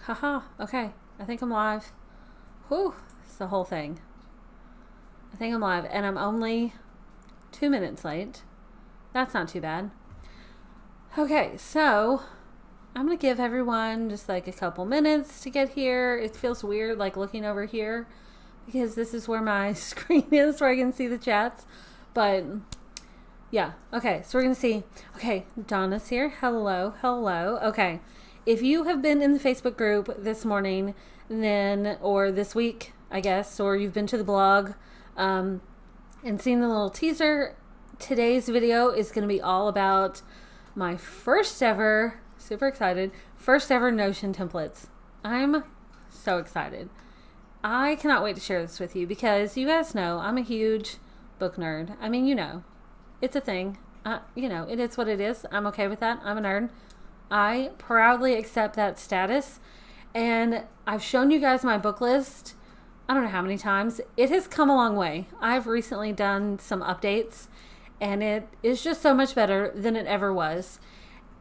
Haha, okay. I think I'm live. Whew, it's the whole thing. I think I'm live, and I'm only 2 minutes late. That's not too bad. Okay, so I'm going to give everyone just like a couple minutes to get here. It feels weird like looking over here because this is where my screen is where I can see the chats. But yeah, okay, so we're going to see. Okay, Donna's here. Hello, hello. Okay, if you have been in the Facebook group this morning, then, or this week, I guess, or you've been to the blog and seen the little teaser, today's video is going to be all about my first ever, super excited, first ever Notion templates. I'm so excited. I cannot wait to share this with you because you guys know I'm a huge book nerd. I mean, you know, it's a thing. You know, it is what it is. I'm okay with that. I'm a nerd. I proudly accept that status. And I've shown you guys my book list. I don't know how many times. It has come a long way. I've recently done some updates and it is just so much better than it ever was.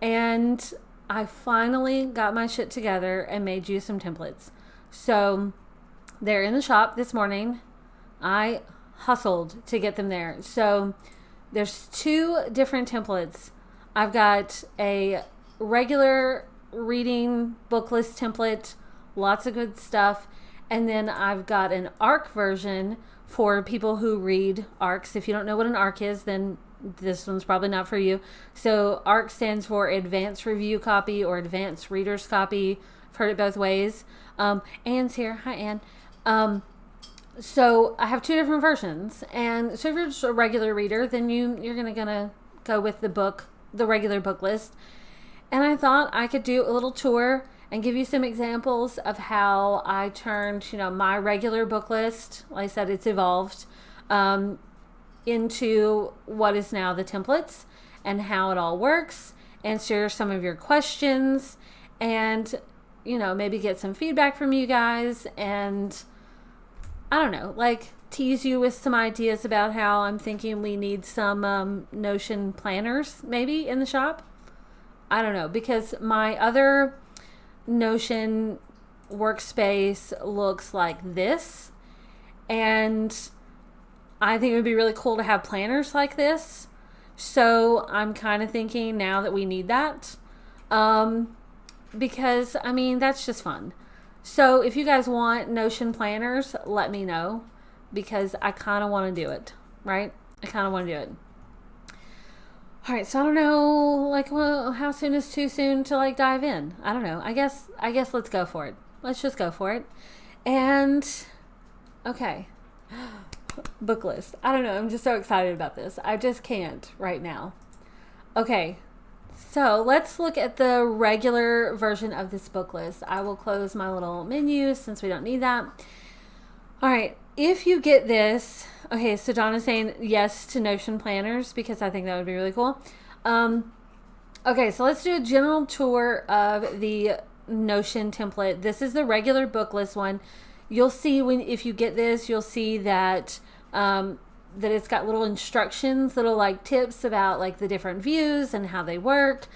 And I finally got my shit together and made you some templates. So they're in the shop this morning. I hustled to get them there. So there's 2 different templates. I've got a regular reading book list template, lots of good stuff. And then I've got an ARC version for people who read ARCs. If you don't know what an ARC is, then this one's probably not for you. So ARC stands for Advanced Review Copy or Advanced Reader's Copy. I've heard it both ways. Anne's here. Hi, Anne. So I have 2 different versions. And so if you're just a regular reader, then you're gonna go with the regular book list. And I thought I could do a little tour and give you some examples of how I turned, my regular book list, like I said, it's evolved, into what is now the templates and how it all works, answer some of your questions, and, maybe get some feedback from you guys, and I don't know, like tease you with some ideas about how I'm thinking we need some Notion planners maybe in the shop. I don't know, because my other Notion workspace looks like this, and I think it would be really cool to have planners like this. So I'm kind of thinking now that we need that, because I mean that's just fun. So if you guys want Notion planners, let me know, because I kind of want to do it, right? I kind of want to do it. All right, so I don't know, how soon is too soon to dive in? I don't know. I guess let's go for it. Let's just go for it. And okay, book list. I don't know. I'm just so excited about this. I just can't right now. Okay, so let's look at the regular version of this book list. I will close my little menu since we don't need that. All right, if you get this, okay, so Donna's saying yes to Notion planners because I think that would be really cool. Okay, so let's do a general tour of the Notion template. This is the regular book list one. You'll see if you get this, you'll see that that it's got little instructions, little tips about the different views and how they work.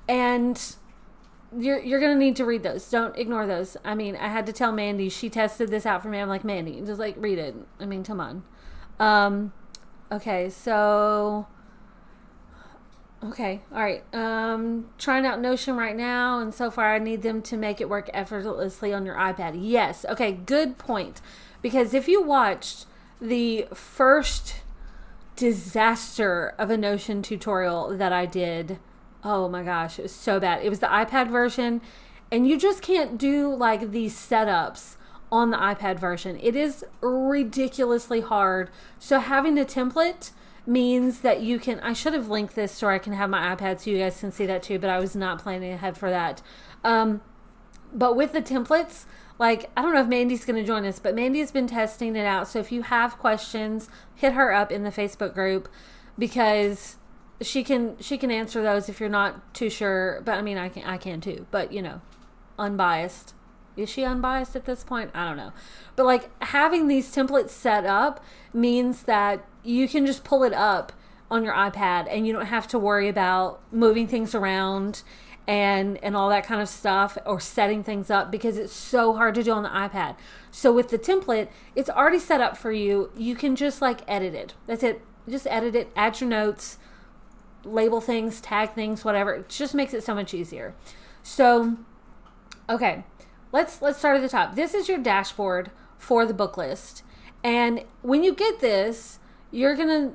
And you're going to need to read those. Don't ignore those. I mean, I had to tell Mandy, she tested this out for me. I'm like, Mandy, just read it. I mean, come on. Okay, so, okay. All right. Trying out Notion right now. And so far I need them to make it work effortlessly on your iPad. Yes. Okay. Good point. Because if you watched the first disaster of a Notion tutorial that I did, oh my gosh, it was so bad. It was the iPad version, and you just can't do these setups on the iPad version. It is ridiculously hard. So having a template means that you can, I should have linked this so I can have my iPad so you guys can see that too, but I was not planning ahead for that. But with the templates, I don't know if Mandy's going to join us, but Mandy has been testing it out. So if you have questions, hit her up in the Facebook group because she can answer those if you're not too sure. But I mean, I can too, but unbiased. Is she unbiased at this point? I don't know. But having these templates set up means that you can just pull it up on your iPad and you don't have to worry about moving things around and all that kind of stuff, or setting things up, because it's so hard to do on the iPad. So with the template, it's already set up for you. You can just like edit it. That's it. Just edit it, add your notes, label things, tag things, whatever. It just makes it so much easier. So, okay, let's start at the top. This is your dashboard for the book list. And when you get this, you're gonna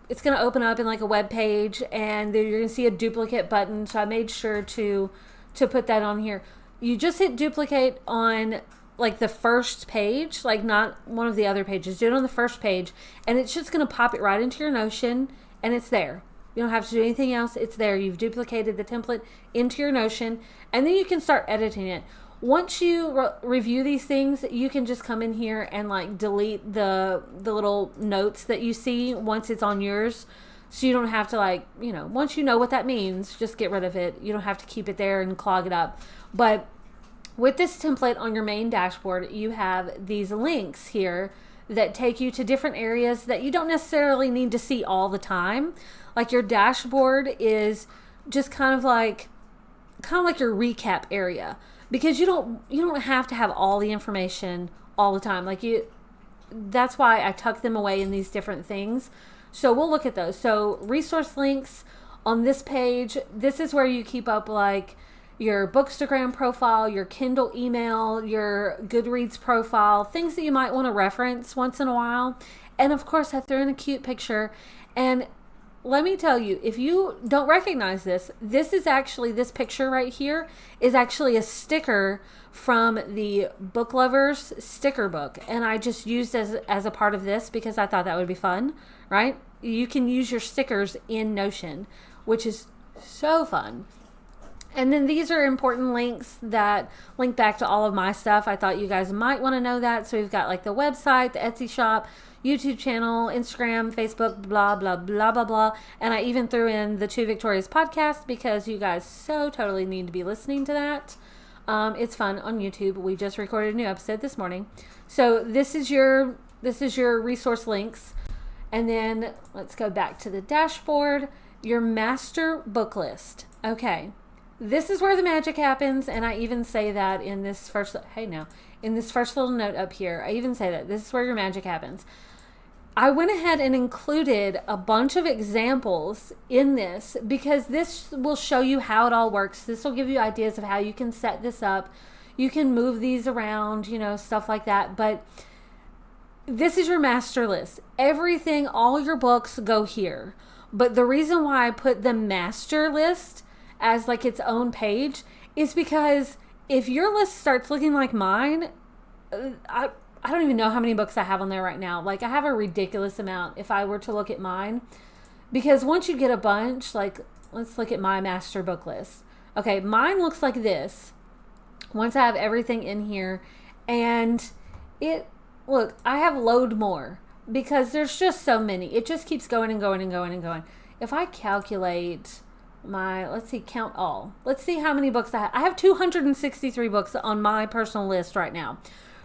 it's gonna open up in like a web page, and then you're gonna see a duplicate button. So I made sure to put that on here. You just hit duplicate on like the first page, like not one of the other pages. Do it on the first page, and it's just gonna pop it right into your Notion, and it's there. You don't have to do anything else. It's there. You've duplicated the template into your Notion, and then you can start editing it. Once you review these things, you can just come in here and like delete the little notes that you see once it's on yours. So you don't have to once you know what that means, just get rid of it. You don't have to keep it there and clog it up. But with this template on your main dashboard, you have these links here that take you to different areas that you don't necessarily need to see all the time. Like your dashboard is just kind of like your recap area, because you don't have to have all the information all the time. That's why I tuck them away in these different things. So we'll look at those. So resource links on this page, this is where you keep up like your Bookstagram profile, your Kindle email, your Goodreads profile, things that you might want to reference once in a while. And of course, I threw in a cute picture. And let me tell you, if you don't recognize this, this picture right here is actually a sticker from the Book Lovers sticker book. And I just used as a part of this because I thought that would be fun, right? You can use your stickers in Notion, which is so fun. And then these are important links that link back to all of my stuff. I thought you guys might want to know that. So we've got like the website, the Etsy shop, YouTube channel, Instagram, Facebook, blah, blah, blah, blah, blah. And I even threw in the Two Victorias podcast because you guys so totally need to be listening to that. It's fun on YouTube. We just recorded a new episode this morning. So this is your resource links. And then let's go back to the dashboard, your master book list. Okay. This is where the magic happens, and I even say that in this first little note up here. I even say that this is where your magic happens. I went ahead and included a bunch of examples in this because this will show you how it all works. This will give you ideas of how you can set this up. You can move these around, stuff like that. But this is your master list. Everything, all your books go here. But the reason why I put the master list as like its own page is because if your list starts looking like mine, I don't even know how many books I have on there right now. Like I have a ridiculous amount if I were to look at mine, because once you get a bunch, like let's look at my master book list. Okay, mine looks like this once I have everything in here, and I have load more because there's just so many. It just keeps going and going and going and going. If I calculate count all. Let's see how many books I have. I have 263 books on my personal list right now.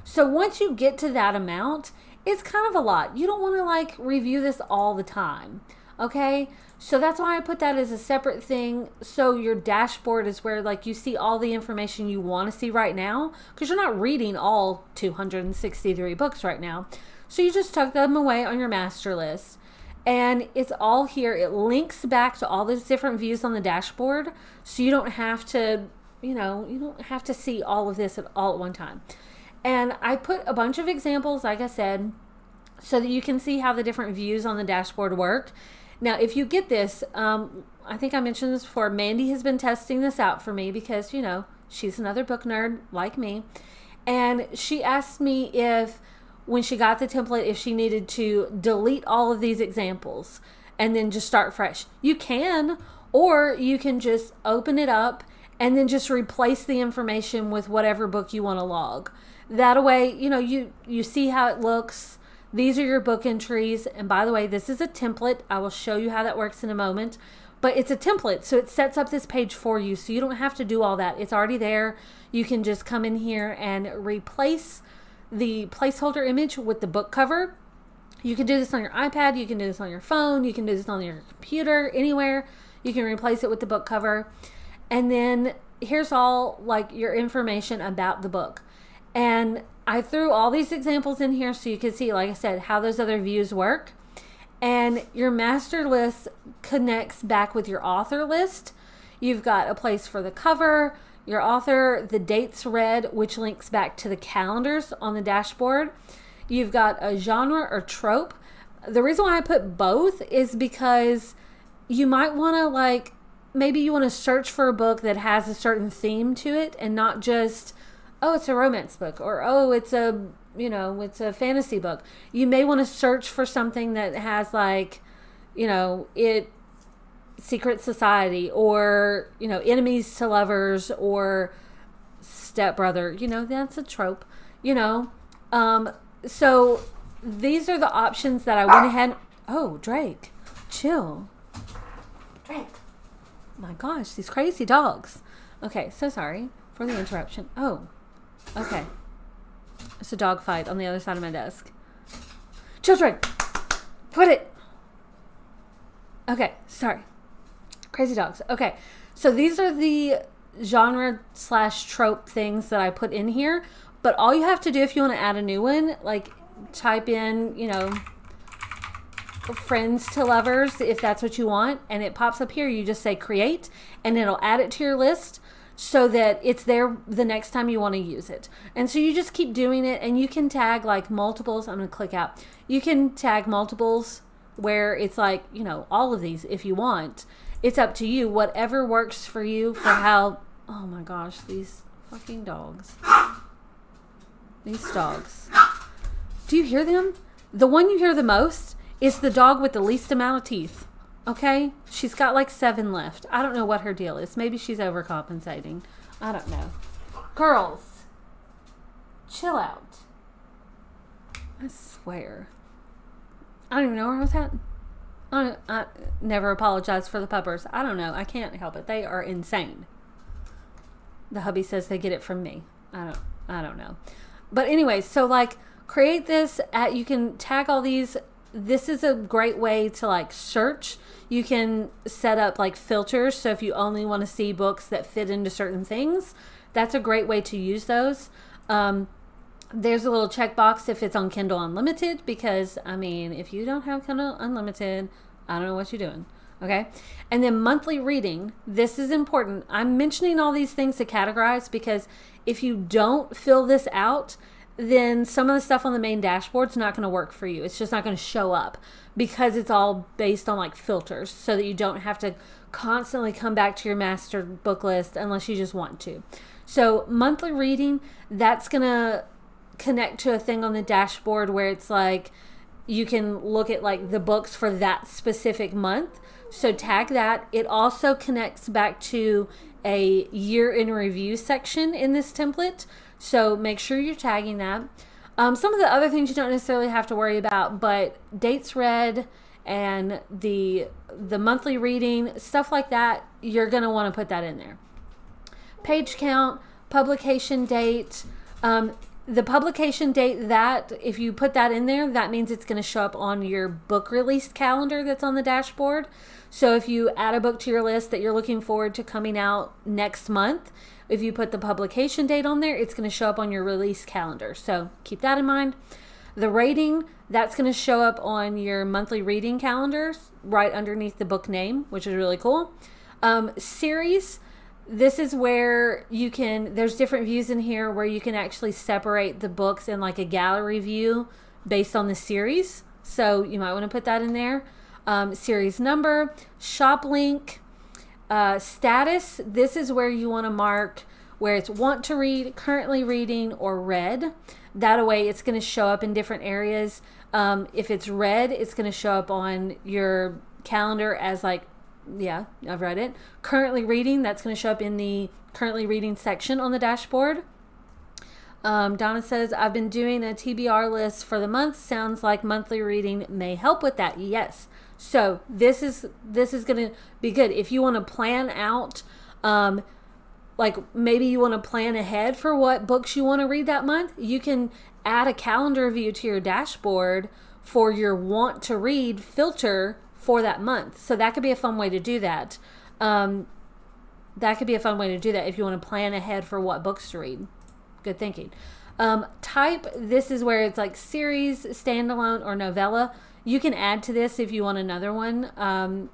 So once you get to that amount, it's kind of a lot. You don't want to review this all the time. Okay? So that's why I put that as a separate thing. So your dashboard is where you see all the information you want to see right now, because you're not reading all 263 books right now. So you just tuck them away on your master list. And it's all here. It links back to all those different views on the dashboard. So you don't have to, you don't have to see all of this all at one time. And I put a bunch of examples, like I said, so that you can see how the different views on the dashboard work. Now, if you get this, I think I mentioned this before, Mandy has been testing this out for me because, she's another book nerd like me. And she asked me when she got the template, if she needed to delete all of these examples and then just start fresh. You can, or you can just open it up and then just replace the information with whatever book you want to log. That way, you see how it looks. These are your book entries. And by the way, this is a template. I will show you how that works in a moment. But it's a template, so it sets up this page for you. So you don't have to do all that. It's already there. You can just come in here and replace the placeholder image with the book cover. You can do this on your iPad. You can do this on your phone. You can do this on your computer, anywhere. You can replace it with the book cover. And then here's all like your information about the book. And I threw all these examples in here so you can see, like I said, how those other views work. And your master list connects back with your author list. You've got a place for the cover, your author, the dates read, which links back to the calendars on the dashboard. You've got a genre or trope. The reason why I put both is because you might want to like, maybe you want to search for a book that has a certain theme to it and not just, oh, it's a romance book, or oh, it's a, it's a fantasy book. You may want to search for something that has like, secret society, or, enemies to lovers, or stepbrother, that's a trope, so these are the options that I went ahead. Oh, Drake, chill. Drake. My gosh, these crazy dogs. Okay, so sorry for the interruption. Oh, okay. It's a dog fight on the other side of my desk. Children, put it. Okay, sorry. Crazy dogs. Okay, so these are the genre/trope things that I put in here. But all you have to do if you want to add a new one, like type in, friends to lovers, if that's what you want, and it pops up here. You just say create, and it'll add it to your list so that it's there the next time you want to use it. And so you just keep doing it, and you can tag like multiples. I'm going to click out. You can tag multiples where it's like, all of these if you want. It's up to you, whatever works for you, for how, oh my gosh, these fucking dogs. These dogs. Do you hear them? The one you hear the most is the dog with the least amount of teeth. Okay? She's got like 7 left. I don't know what her deal is. Maybe she's overcompensating. I don't know. Girls, chill out. I swear. I don't even know where I was at. I never apologize for the puppers. I don't know. I can't help it. They are insane. The hubby says they get it from me. I don't know. But anyways, so like create this you can tag all these. This is a great way to like search. You can set up like filters. So if you only want to see books that fit into certain things, that's a great way to use those. There's a little checkbox if it's on Kindle Unlimited, because if you don't have Kindle Unlimited, I don't know what you're doing. Okay. And then monthly reading. This is important. I'm mentioning all these things to categorize because if you don't fill this out, then some of the stuff on the main dashboard is not going to work for you. It's just not going to show up because it's all based on like filters, so that you don't have to constantly come back to your master book list unless you just want to. So monthly reading, that's going to connect to a thing on the dashboard where it's like you can look at like the books for that specific month. So tag that. It also connects back to a year in review section in this template. So make sure you're tagging that. Some of the other things you don't necessarily have to worry about, but dates read and the monthly reading, stuff like that, you're going to want to put that in there. Page count, publication date. The publication date, that if you put that in there, that means it's going to show up on your book release calendar that's on the dashboard. So if you add a book to your list that you're looking forward to coming out next month, if you put the publication date on there, it's going to show up on your release calendar. So keep that in mind. The rating, that's going to show up on your monthly reading calendars right underneath the book name, which is really cool. Series, this is where there's different views in here where you can actually separate the books in like a gallery view based on the series. So you might want to put that in there. Series number, shop link, status. This is where you want to mark where it's want to read, currently reading, or read. That way it's going to show up in different areas. If it's read, it's going to show up on your calendar as like, yeah, I've read it. Currently reading, that's going to show up in the currently reading section on the dashboard. Donna says, I've been doing a TBR list for the month. Sounds like monthly reading may help with that. Yes. So this is going to be good. If you want to plan out, like maybe you want to plan ahead for what books you want to read that month, you can add a calendar view to your dashboard for your want to read filter for that month. So that could be a fun way to do that. that could be a fun way to do that if you want to plan ahead for what books to read. Good thinking. Type, this is where it's like series, standalone, or novella. You can add to this if you want another one.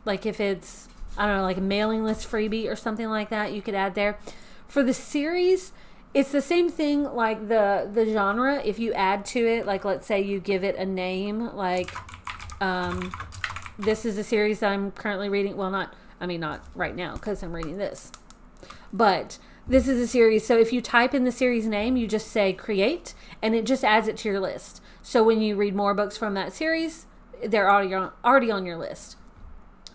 Like if it's, I don't know, like a mailing list freebie or something like that, you could add there. For the series, it's the same thing like the genre. If you add to it, like let's say you give it a name, like this is a series that I'm currently reading. Well, not right now because I'm reading this. But this is a series. So if you type in the series name, you just say create, and it just adds it to your list. So when you read more books from that series, they're already on your list.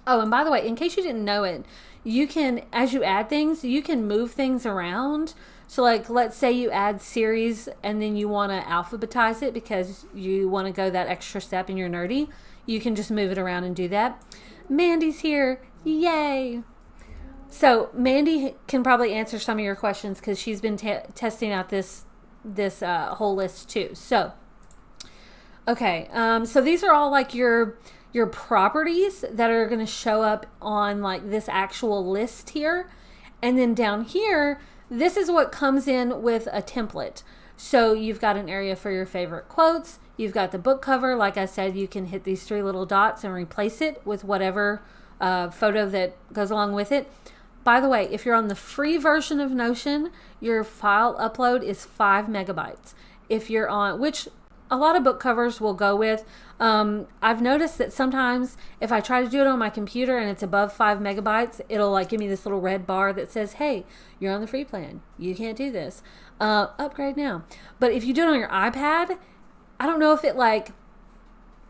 Oh, and by the way, in case you didn't know it, you can, as you add things, you can move things around. So like, let's say you add series and then you want to alphabetize it because you want to go that extra step and you're nerdy. You can just move it around and do that. Mandy's here. Yay. So Mandy can probably answer some of your questions because she's been testing out this whole list too. So, okay. So these are all like your properties that are going to show up on like this actual list here. And then down here, this is what comes in with a template. So you've got an area for your favorite quotes. You've got the book cover. Like I said, you can hit these 3 little dots and replace it with whatever photo that goes along with it. By the way, if you're on the free version of Notion, your file upload is 5 megabytes. If you're on, which a lot of book covers will go with, I've noticed that sometimes if I try to do it on my computer and it's above 5 megabytes, it'll like give me this little red bar that says, hey, you're on the free plan. You can't do this. Upgrade now. But if you do it on your iPad, I don't know if it like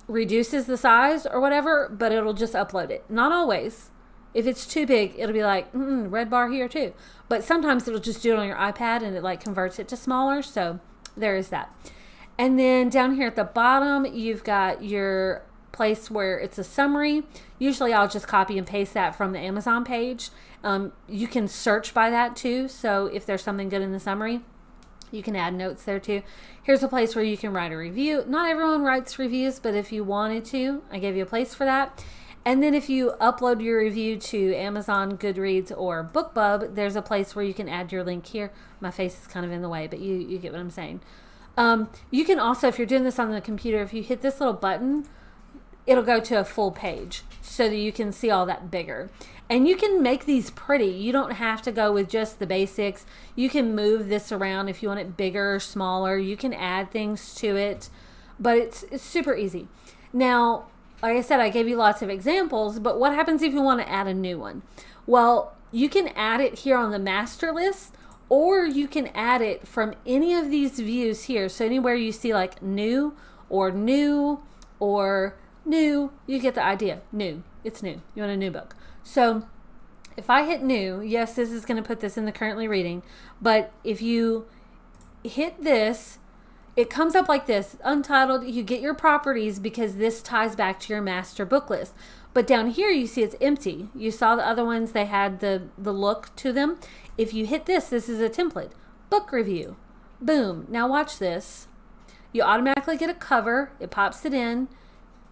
reduces the size or whatever, but it'll just upload it. Not always. If it's too big, it'll be like, red bar here too. But sometimes it'll just do it on your iPad and it like converts it to smaller. So there is that. And then down here at the bottom, you've got your place where it's a summary. Usually I'll just copy and paste that from the Amazon page. You can search by that too. So if there's something good in the summary, you can add notes there too. Here's a place where you can write a review. Not everyone writes reviews, but if you wanted to, I gave you a place for that. And then if you upload your review to Amazon, Goodreads, or BookBub, there's a place where you can add your link here. My face is kind of in the way, but you get what I'm saying. You can also, if you're doing this on the computer, if you hit this little button, it'll go to a full page so that you can see all that bigger. And you can make these pretty. You don't have to go with just the basics. You can move this around if you want it bigger or smaller. You can add things to it, but it's super easy. Now, like I said, I gave you lots of examples, but what happens if you want to add a new one? Well, you can add it here on the master list, or you can add it from any of these views here. So anywhere you see like new, you get the idea. New, it's new. You want a new book. So if I hit new, yes, this is going to put this in the currently reading, but if you hit this, it comes up like this, untitled. You get your properties because this ties back to your master book list. But down here, you see it's empty. You saw the other ones, they had the look to them. If you hit this is a template. Book review. Boom. Now watch this. You automatically get a cover. It pops it in.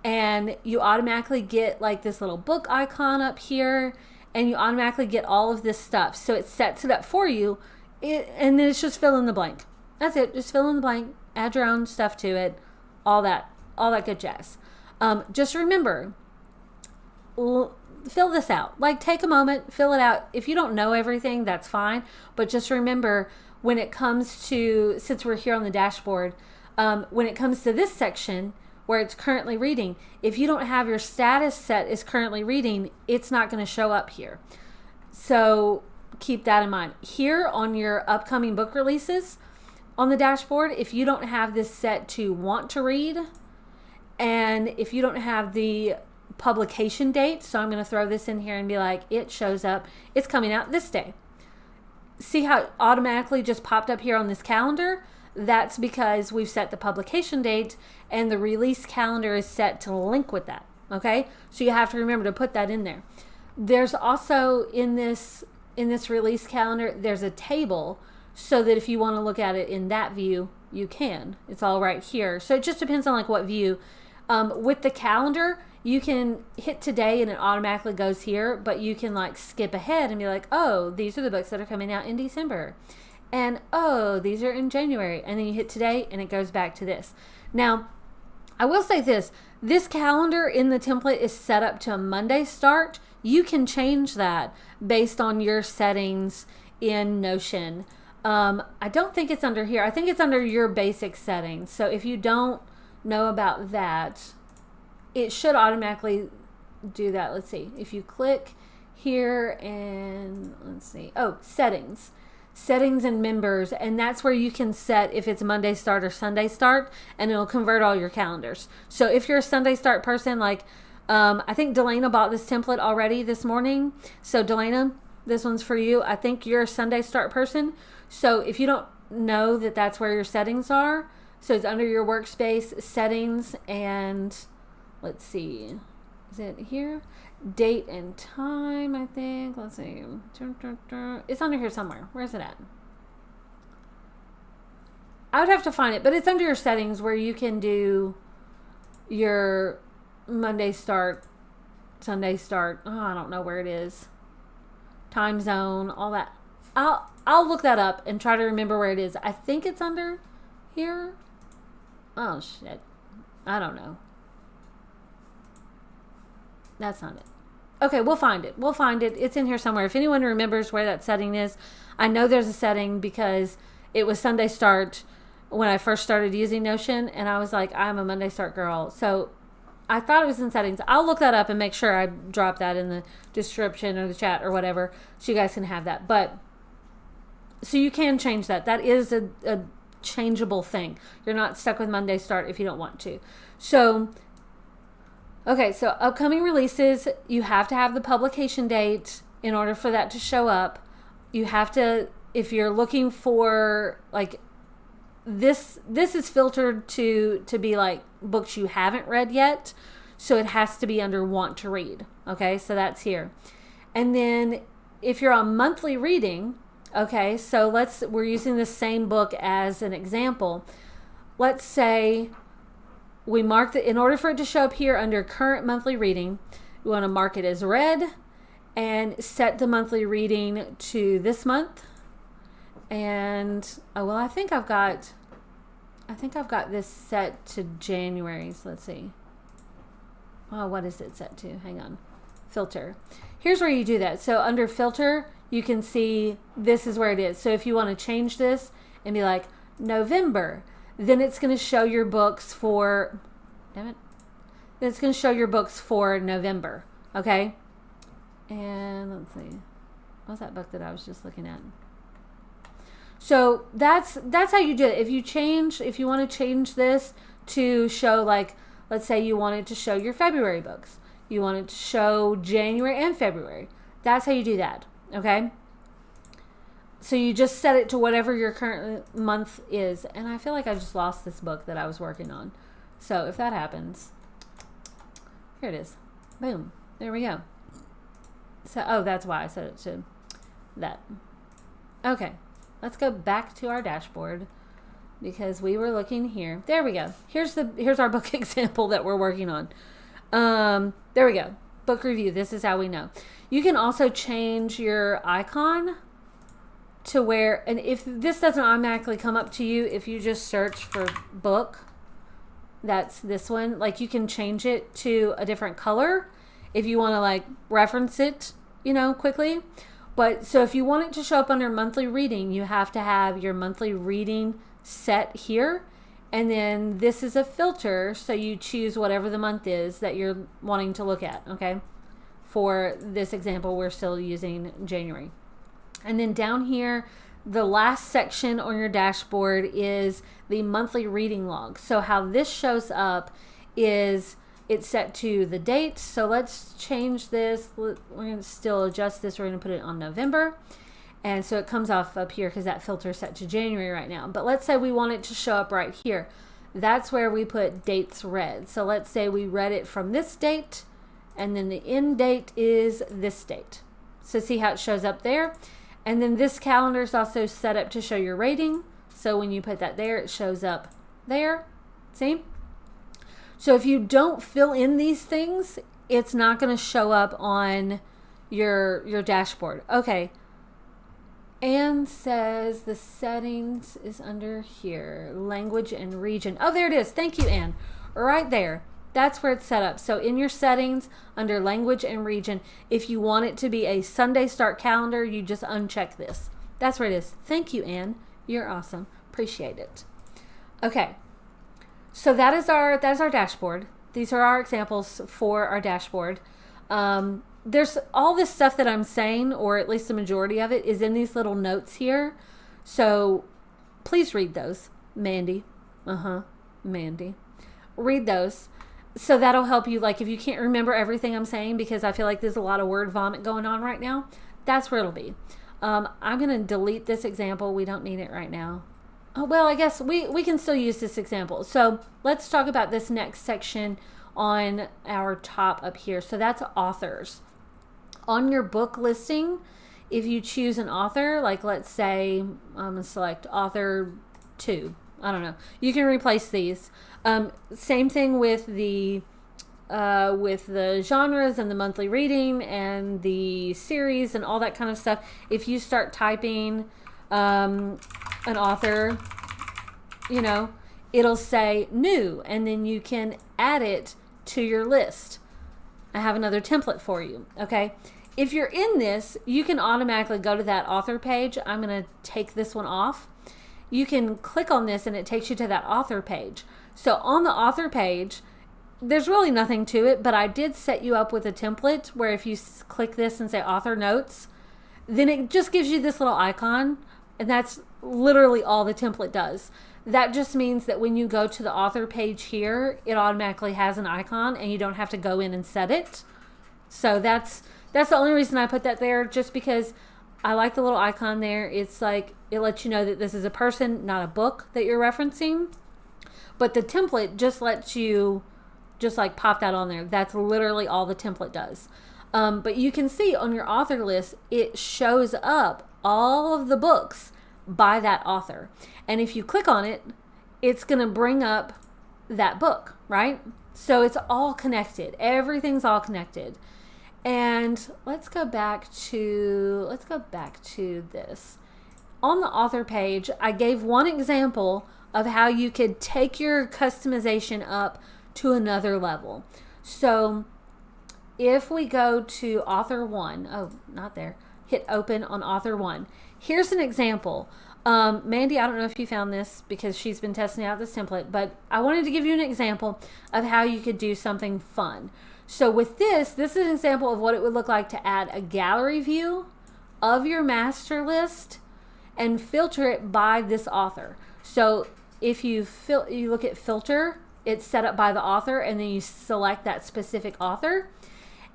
And you automatically get like this little book icon up here. And you automatically get all of this stuff. So it sets it up for you. And then it's just fill in the blank. That's it. Just fill in the blank. Add your own stuff to it. All that good jazz. Just remember, fill this out. Like, take a moment, fill it out. If you don't know everything, that's fine. But just remember, when it comes to, since we're here on the dashboard, when it comes to this section where it's currently reading, if you don't have your status set as currently reading, it's not going to show up here. So keep that in mind. Here on your upcoming book releases on the dashboard, if you don't have this set to want to read, and if you don't have the publication date, so I'm going to throw this in here and be like, it shows up, it's coming out this day. See how it automatically just popped up here on this calendar? That's because we've set the publication date and the release calendar is set to link with that. Okay, so you have to remember to put that in there. There's also in this release calendar, there's a table so that if you want to look at it in that view, you can. It's all right here. So it just depends on like what view. With the calendar, you can hit today and it automatically goes here, but you can like skip ahead and be like, oh, these are the books that are coming out in December. And oh, these are in January. And then you hit today and it goes back to this. Now, I will say this calendar in the template is set up to a Monday start. You can change that based on your settings in Notion. I don't think it's under here. I think it's under your basic settings. So if you don't know about that, it should automatically do that. Let's see. If you click here and let's see. Oh, settings and members. And that's where you can set if it's Monday start or Sunday start, and it'll convert all your calendars. So if you're a Sunday start person, like I think Delana bought this template already this morning. So Delana, this one's for you. I think you're a Sunday start person. So if you don't know that that's where your settings are, so it's under your workspace settings and let's see, is it here? Date and time, I think. Let's see. It's under here somewhere. Where is it at? I would have to find it, but it's under your settings where you can do your Monday start, Sunday start. Oh, I don't know where it is. Time zone, all that. I'll look that up and try to remember where it is. I think it's under here. Oh, shit. I don't know. That's not it. Okay, we'll find it. We'll find it. It's in here somewhere. If anyone remembers where that setting is, I know there's a setting because it was Sunday start when I first started using Notion, and I was like, I'm a Monday start girl. So I thought it was in settings. I'll look that up and make sure I drop that in the description or the chat or whatever so you guys can have that. But so you can change that. That is a changeable thing. You're not stuck with Monday start if you don't want to. So, okay, so upcoming releases, you have to have the publication date in order for that to show up. You have to, if you're looking for like this is filtered to be like books you haven't read yet. So it has to be under want to read. Okay, so that's here. And then if you're on monthly reading, okay, so we're using the same book as an example. Let's say we mark in order for it to show up here under current monthly reading, we want to mark it as read and set the monthly reading to this month. And I think I've got this set to January. So let's see. Oh, what is it set to? Hang on. Filter. Here's where you do that. So under filter, you can see this is where it is. So if you want to change this and be like November, then it's going to show your books for, damn it, then it's going to show your books for November. Okay. And let's see. What's that book that I was just looking at? So that's how you do it. If you want to change this to show, like, let's say you wanted to show your February books. You wanted to show January and February. That's how you do that. Okay. So you just set it to whatever your current month is. And I feel like I just lost this book that I was working on. So if that happens, here it is. Boom. There we go. So, that's why I set it to that. Okay. Let's go back to our dashboard because we were looking here. There we go. Here's our book example that we're working on. There we go. Book review. This is how we know. You can also change your icon to where, and if this doesn't automatically come up to you, if you just search for book, that's this one. Like, you can change it to a different color if you want to like reference it, quickly. But so if you want it to show up under monthly reading, you have to have your monthly reading set here. And then this is a filter. So you choose whatever the month is that you're wanting to look at. Okay. For this example, we're still using January. And then down here, the last section on your dashboard is the monthly reading log. So how this shows up is it's set to the date. So let's change this. We're going to still adjust this. We're going to put it on November. And so it comes off up here because that filter is set to January right now. But let's say we want it to show up right here. That's where we put dates read. So let's say we read it from this date and then the end date is this date. So see how it shows up there? And then this calendar is also set up to show your rating. So when you put that there, it shows up there. See? So if you don't fill in these things, it's not going to show up on your dashboard. Okay. Anne says the settings is under here. Language and region. Oh, there it is. Thank you, Anne. Right there. That's where it's set up. So in your settings, under language and region, if you want it to be a Sunday start calendar, you just uncheck this. That's where it is. Thank you, Anne. You're awesome. Appreciate it. Okay. So that is our dashboard. These are our examples for our dashboard. There's all this stuff that I'm saying, or at least the majority of it, is in these little notes here. So please read those, Mandy. Mandy. Read those. So that'll help you, like if you can't remember everything I'm saying, because I feel like there's a lot of word vomit going on right now, that's where it'll be. I'm going to delete this example. We don't need it right now. Oh, well, I guess we can still use this example. So let's talk about this next section on our top up here. So that's authors. On your book listing, if you choose an author, like let's say I'm going to select author 2. I don't know. You can replace these. Same thing with the genres and the monthly reading and the series and all that kind of stuff. If you start typing an author, you know, it'll say new, and then you can add it to your list. I have another template for you. Okay. If you're in this, you can automatically go to that author page. I'm going to take this one off. You can click on this and it takes you to that author page. So on the author page, there's really nothing to it, but I did set you up with a template where if you click this and say author notes, then it just gives you this little icon, and that's literally all the template does. That just means that when you go to the author page here, it automatically has an icon and you don't have to go in and set it. So that's the only reason I put that there, just because I like the little icon there. It's like, it lets you know that this is a person, not a book that you're referencing. But the template just lets you just like pop that on there. That's literally all the template does. But you can see on your author list, it shows up all of the books by that author. And if you click on it, it's going to bring up that book, right? So it's all connected. Everything's all connected. And let's go back to this. On the author page, I gave one example of how you could take your customization up to another level. So if we go to author 1, oh, not there, hit open on author 1. Here's an example. Mandy, I don't know if you found this because she's been testing out this template, but I wanted to give you an example of how you could do something fun. So with this is an example of what it would look like to add a gallery view of your master list and filter it by this author. So if you look at filter, it's set up by the author, and then you select that specific author.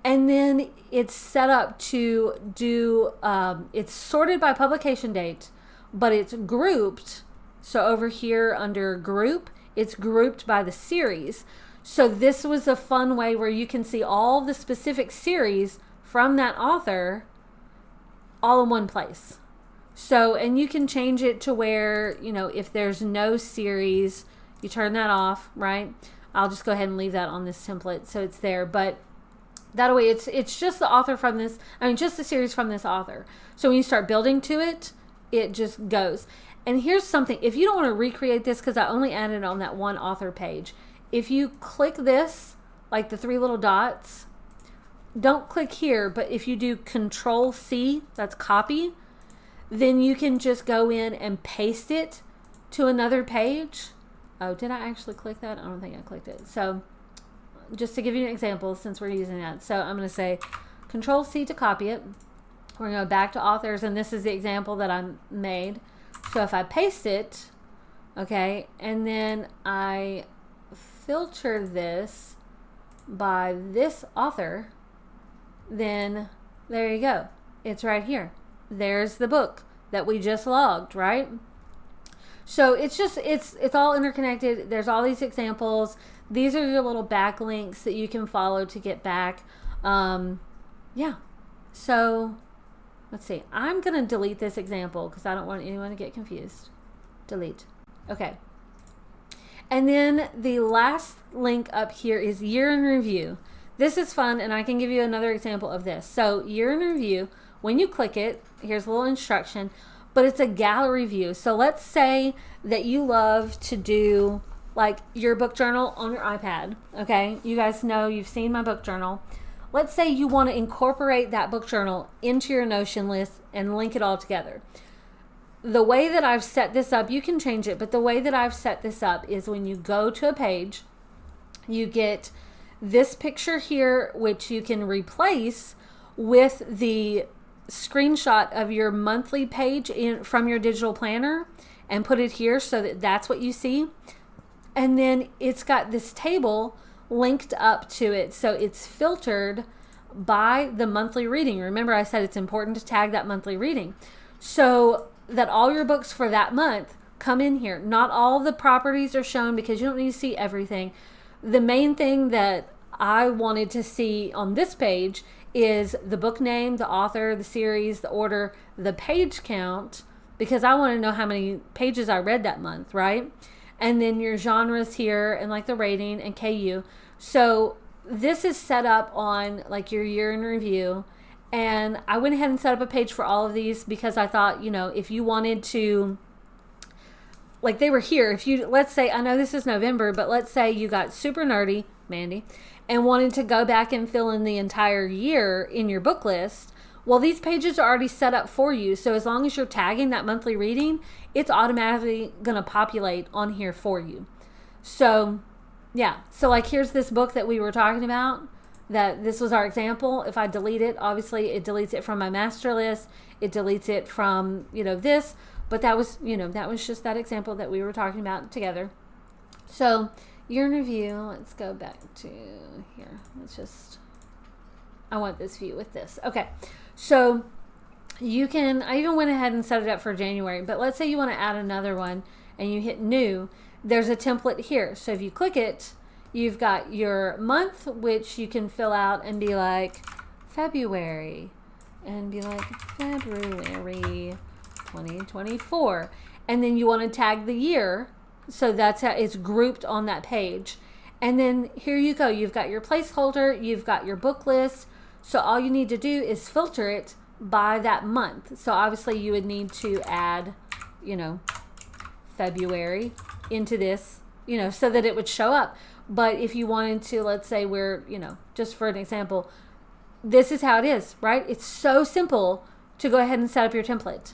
And then it's set up to do, it's sorted by publication date, but it's grouped. So over here under group, it's grouped by the series. So this was a fun way where you can see all the specific series from that author all in one place. So, and you can change it to where, you know, if there's no series, you turn that off, right? I'll just go ahead and leave that on this template so it's there. But that way it's just the author from this, just the series from this author. So when you start building to it, it just goes. And here's something, if you don't want to recreate this, because I only added it on that one author page, if you click this, like the 3 little dots, don't click here, but if you do Control C, that's copy, then you can just go in and paste it to another page. Oh, did I actually click that? I don't think I clicked it. So just to give you an example, since we're using that. So I'm going to say Control C to copy it. We're going to go back to authors, and this is the example that I made. So if I paste it, okay, and then I filter this by this author, then there you go. It's right here. There's the book that we just logged, right? So it's just, it's all interconnected. There's all these examples. These are your little backlinks that you can follow to get back. Yeah. So let's see. I'm going to delete this example because I don't want anyone to get confused. Delete. Okay. And then the last link up here is year in review. This is fun, and I can give you another example of this. So year in review, when you click it, here's a little instruction, but it's a gallery view. So let's say that you love to do like your book journal on your iPad. Okay, you guys know, you've seen my book journal. Let's say you want to incorporate that book journal into your Notion list and link it all together. The way that I've set this up, you can change it, but the way that I've set this up is when you go to a page, you get this picture here, which you can replace with the screenshot of your monthly page from your digital planner and put it here so that that's what you see. And then it's got this table linked up to it, so it's filtered by the monthly reading. Remember, I said it's important to tag that monthly reading so that all your books for that month come in here. Not all the properties are shown because you don't need to see everything. The main thing that I wanted to see on this page is the book name, the author, the series, the order, the page count, because I want to know how many pages I read that month, right? And then your genres here and like the rating and KU. So this is set up on like your year in review. And I went ahead and set up a page for all of these because I thought, you know, if you wanted to, like they were here, if you, let's say, I know this is November, but let's say you got super nerdy, Mandy, and wanted to go back and fill in the entire year in your book list. Well, these pages are already set up for you. So as long as you're tagging that monthly reading, it's automatically going to populate on here for you. So yeah, so like here's this book that we were talking about, that this was our example. If I delete it, obviously it deletes it from my master list. It deletes it from, you know, this, but that was, you know, that was just that example that we were talking about together. So year in review, let's go back to here. Let's just, I want this view with this. Okay. So you can, I even went ahead and set it up for January, but let's say you want to add another one and you hit new, there's a template here. So if you click it, you've got your month, which you can fill out and be like February and be like February 2024. And then you want to tag the year. So that's how it's grouped on that page. And then here you go. You've got your placeholder. You've got your book list. So all you need to do is filter it by that month. So obviously you would need to add, you know, February into this, you know, so that it would show up. But if you wanted to, let's say we're, you know, just for an example, this is how it is, right? It's so simple to go ahead and set up your template.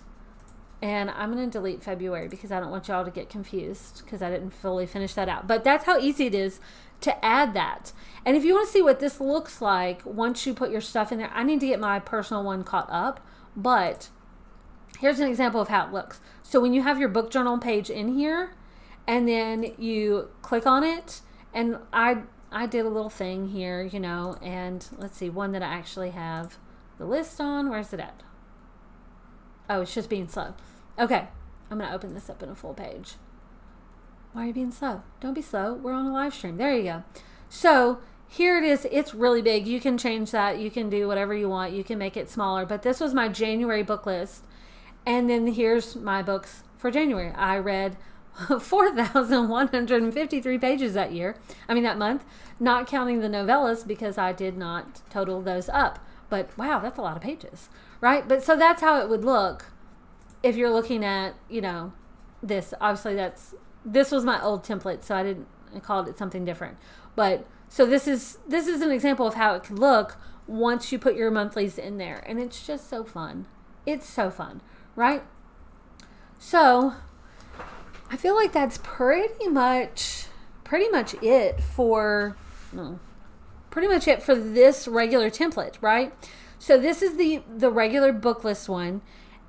And I'm going to delete February because I don't want y'all to get confused because I didn't fully finish that out. But that's how easy it is to add that. And if you want to see what this looks like once you put your stuff in there, I need to get my personal one caught up. But here's an example of how it looks. So when you have your book journal page in here and then you click on it, and I did a little thing here, you know, and let's see, one that I actually have the list on. Where's it at? Oh, it's just being slow. Okay, I'm going to open this up in a full page. Why are you being slow? Don't be slow. We're on a live stream. There you go. So here it is. It's really big. You can change that. You can do whatever you want. You can make it smaller. But this was my January book list. And then here's my books for January. I read 4,153 pages that year. I mean, that month, not counting the novellas because I did not total those up. But wow, that's a lot of pages, right? But so that's how it would look if you're looking at, you know, this. Obviously this was my old template, so I called it something different. But so this is an example of how it could look once you put your monthlies in there. And it's just so fun. It's so fun, right? So I feel like that's pretty much it for this regular template, right? So this is the regular book list one.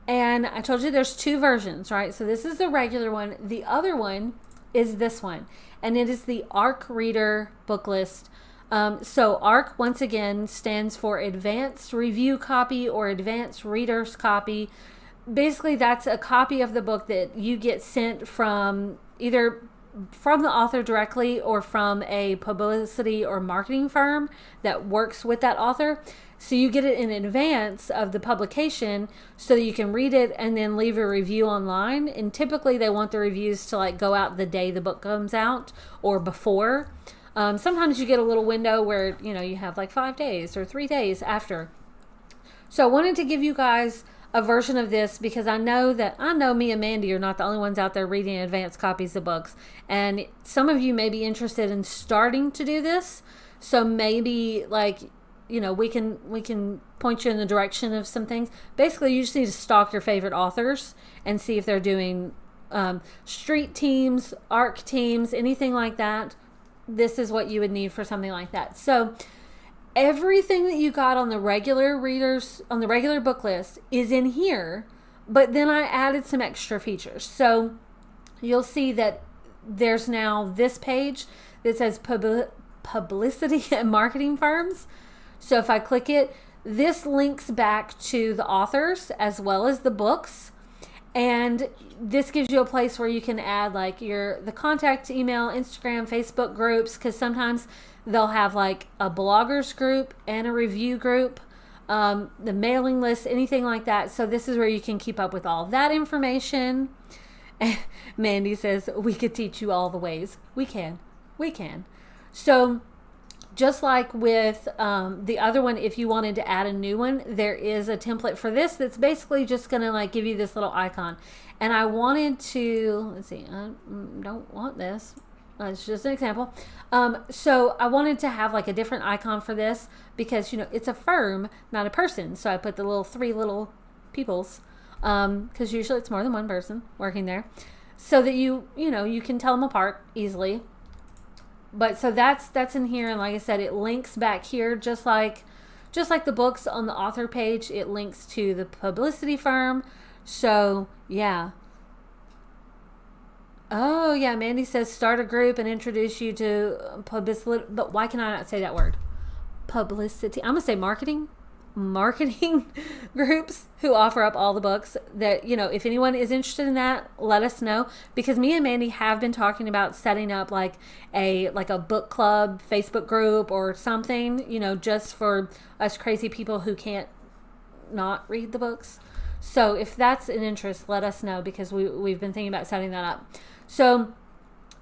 And I told you there's two versions, right? So this is the regular one. The other one is this one. And it is the ARC Reader book list. So ARC, once again, stands for Advanced Review Copy or Advanced Reader's Copy. Basically, that's a copy of the book that you get sent from either from the author directly or from a publicity or marketing firm that works with that author. So you get it in advance of the publication so that you can read it and then leave a review online. And typically they want the reviews to like go out the day the book comes out or before. Sometimes you get a little window where, you know, you have like 5 days or 3 days after. So I wanted to give you guys a version of this because I know me and Mandy are not the only ones out there reading advanced copies of books. And some of you may be interested in starting to do this. So maybe like, you know, we can point you in the direction of some things. Basically, you just need to stalk your favorite authors and see if they're doing street teams, ARC teams, anything like that. This is what you would need for something like that. So everything that you got on the regular book list is in here, but then I added some extra features. So you'll see that there's now this page that says publicity and marketing firms. So if I click it, this links back to the authors as well as the books. And this gives you a place where you can add like the contact email, Instagram, Facebook groups, because sometimes they'll have like a bloggers group and a review group, the mailing list, anything like that. So this is where you can keep up with all of that information. Mandy says, we could teach you all the ways. We can. So just like with the other one, if you wanted to add a new one, there is a template for this that's basically just going to like give you this little icon. And I wanted to, let's see, I don't want this. It's just an example. So I wanted to have like a different icon for this because, you know, it's a firm, not a person. So I put the three little peoples because usually it's more than one person working there so that you can tell them apart easily. But so that's in here, and like I said, it links back here just like the books on the author page. It links to the publicity firm. So yeah. Oh yeah, Mandy says start a group and introduce you to publicity. But why can I not say that word? Publicity. I'm gonna say marketing groups who offer up all the books that, you know, if anyone is interested in that, let us know, because me and Mandy have been talking about setting up like a book club Facebook group or something, you know, just for us crazy people who can't not read the books. So if that's an interest, let us know, because we've been thinking about setting that up. So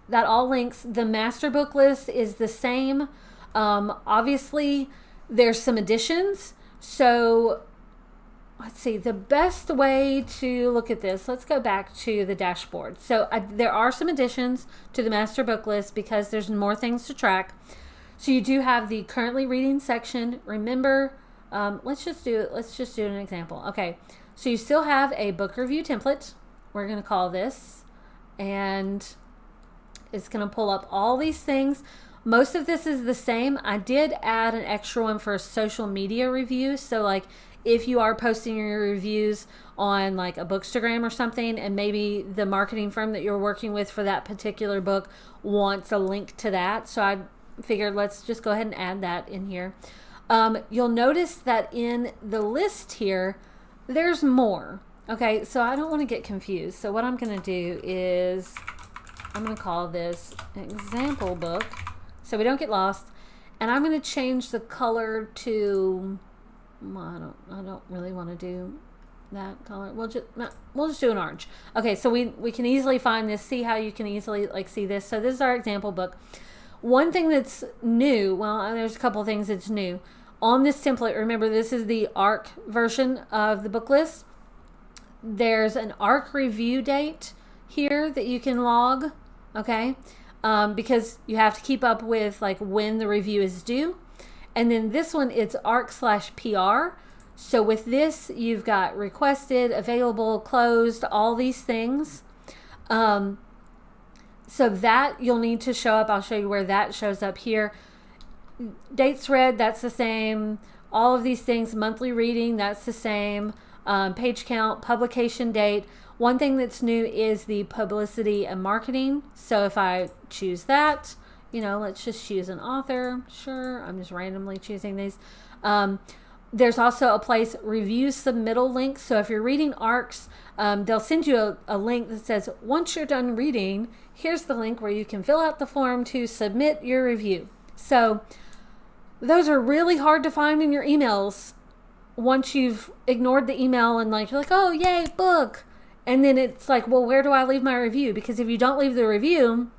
that all links. The master book list is the same. Obviously there's some additions. So let's see, the best way to look at this, let's go back to the dashboard. So there are some additions to the master book list because there's more things to track. So you do have the currently reading section. Remember, let's just do an example. Okay, so you still have a book review template. We're going to call this, and it's going to pull up all these things. Most of this is the same. I did add an extra one for a social media review. So like if you are posting your reviews on like a Bookstagram or something, and maybe the marketing firm that you're working with for that particular book wants a link to that. So I figured let's just go ahead and add that in here. You'll notice that in the list here, there's more. Okay, so I don't want to get confused. So what I'm going to do is I'm going to call this example book, so we don't get lost, and I'm going to change the color to, well, I don't really want to do that color. We'll just do an orange. Okay, so we can easily find this. See how you can easily like see this. So this is our example book. One thing that's new, well, there's a couple of things that's new on this template. Remember, this is the ARC version of the book list. There's an ARC review date here that you can log. Okay. Because you have to keep up with like when the review is due. And then this one, it's ARC/PR. So with this, you've got requested, available, closed, all these things. So that you'll need to show up. I'll show you where that shows up here. Dates read, that's the same. All of these things, monthly reading, that's the same. Page count, publication date. One thing that's new is the publicity and marketing. So if I choose that, you know, let's just choose an author. Sure, I'm just randomly choosing these. There's also a place, review submittal link. So if you're reading ARCs, they'll send you a link that says, once you're done reading, here's the link where you can fill out the form to submit your review. So those are really hard to find in your emails once you've ignored the email and like, you're like, oh, yay, book. And then it's like, well, where do I leave my review? Because if you don't leave the review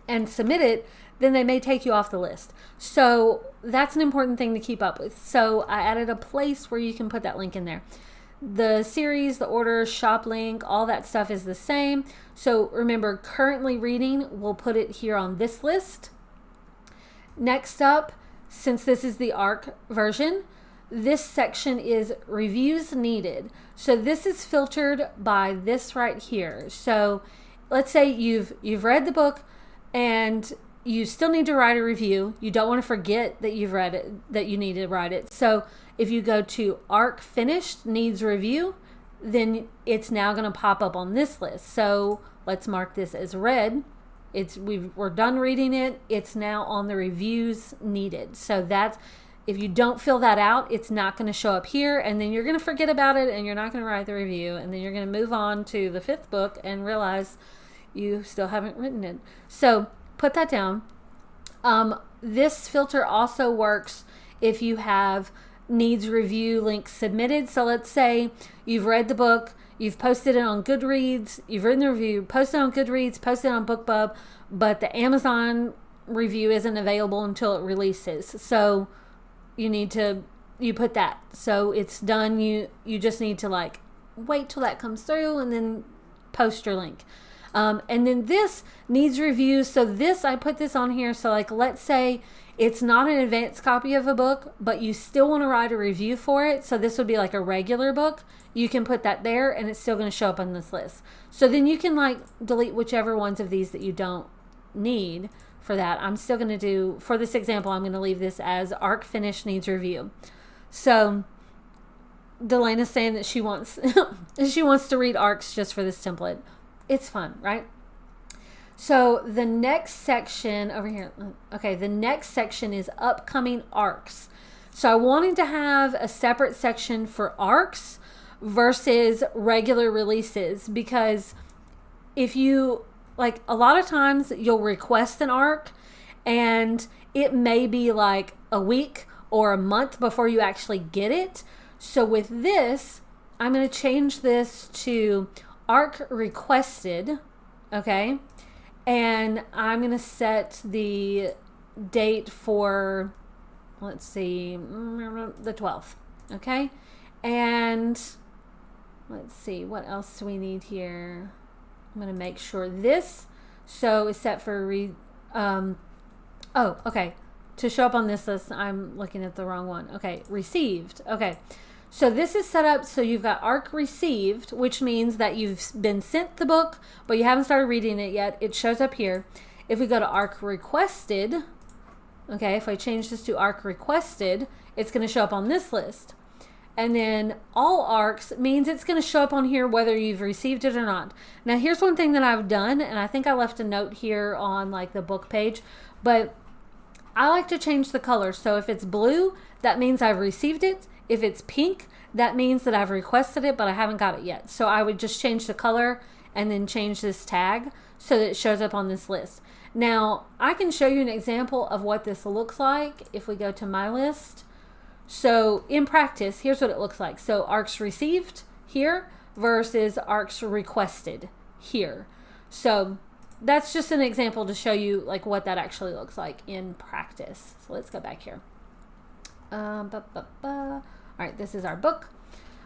and submit it, then they may take you off the list. So that's an important thing to keep up with. So I added a place where you can put that link in there. The series, the order, shop link, all that stuff is the same. So remember, currently reading, we'll put it here on this list. Next up, since this is the ARC version, this section is reviews needed. So this is filtered by this right here. So let's say you've read the book and you still need to write a review. You don't want to forget that you've read it, that you need to write it. So if you go to ARC finished needs review, then it's now going to pop up on this list. So let's mark this as read. We're done reading it. It's now on the reviews needed. So that's, if you don't fill that out, it's not going to show up here, and then you're going to forget about it and you're not going to write the review, and then you're going to move on to the 5th book and realize you still haven't written it. So put that down. This filter also works if you have needs review links submitted. So let's say you've read the book, you've posted it on Goodreads, you've written the review, posted it on Goodreads, posted it on BookBub, but the Amazon review isn't available until it releases. So you put that. So it's done. You just need to like wait till that comes through and then post your link. And then this needs reviews. So this, I put this on here. So like, let's say it's not an advanced copy of a book, but you still want to write a review for it. So this would be like a regular book. You can put that there and it's still going to show up on this list. So then you can like delete whichever ones of these that you don't need for that. I'm still going to do, for this example, I'm going to leave this as ARC finish needs review. So Delena's saying that she wants to read ARCs just for this template. It's fun, right? So the next section over here, okay, the next section is upcoming ARCs. So I wanted to have a separate section for ARCs versus regular releases, because if you, like, a lot of times you'll request an ARC and it may be like a week or a month before you actually get it. So with this, I'm going to change this to ARC requested, okay? And I'm going to set the date for, let's see, the 12th, okay? And let's see, what else do we need here? I'm going to make sure this, so is set for, okay. To show up on this list, I'm looking at the wrong one. Okay, received. Okay. So this is set up so you've got ARC received, which means that you've been sent the book, but you haven't started reading it yet. It shows up here. If we go to ARC requested, okay, if I change this to ARC requested, it's going to show up on this list. And then all ARCs means it's going to show up on here whether you've received it or not. Now here's one thing that I've done, and I think I left a note here on like the book page, but I like to change the color. So if it's blue, that means I've received it. If it's pink, that means that I've requested it, but I haven't got it yet. So I would just change the color and then change this tag so that it shows up on this list. Now, I can show you an example of what this looks like if we go to my list. So in practice, here's what it looks like. So ARCs received here versus ARCs requested here. So that's just an example to show you like what that actually looks like in practice. So let's go back here. All right, this is our book.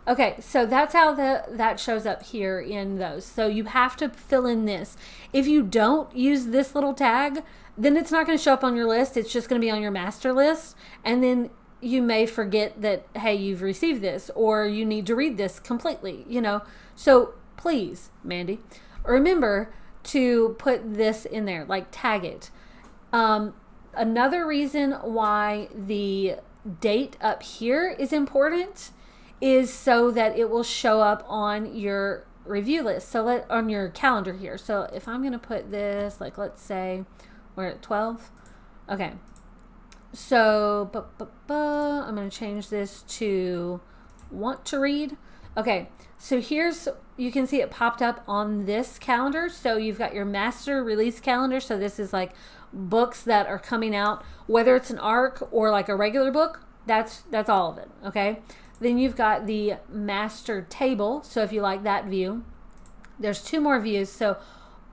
Okay, so that's how that shows up here in those. So you have to fill in this. If you don't use this little tag, then it's not going to show up on your list. It's just going to be on your master list. And then you may forget that, hey, you've received this, or you need to read this completely, you know. So please, Mandy, remember to put this in there, like tag it. Another reason why the date up here is important is so that it will show up on your review list. So on your calendar here. So if I'm going to put this, like, let's say we're at 12. Okay. So I'm going to change this to want to read. Okay, so here's, you can see it popped up on this calendar. So you've got your master release calendar. So this is like books that are coming out, whether it's an ARC or like a regular book, that's all of it, okay? Then you've got the master table. So if you like that view, there's two more views. So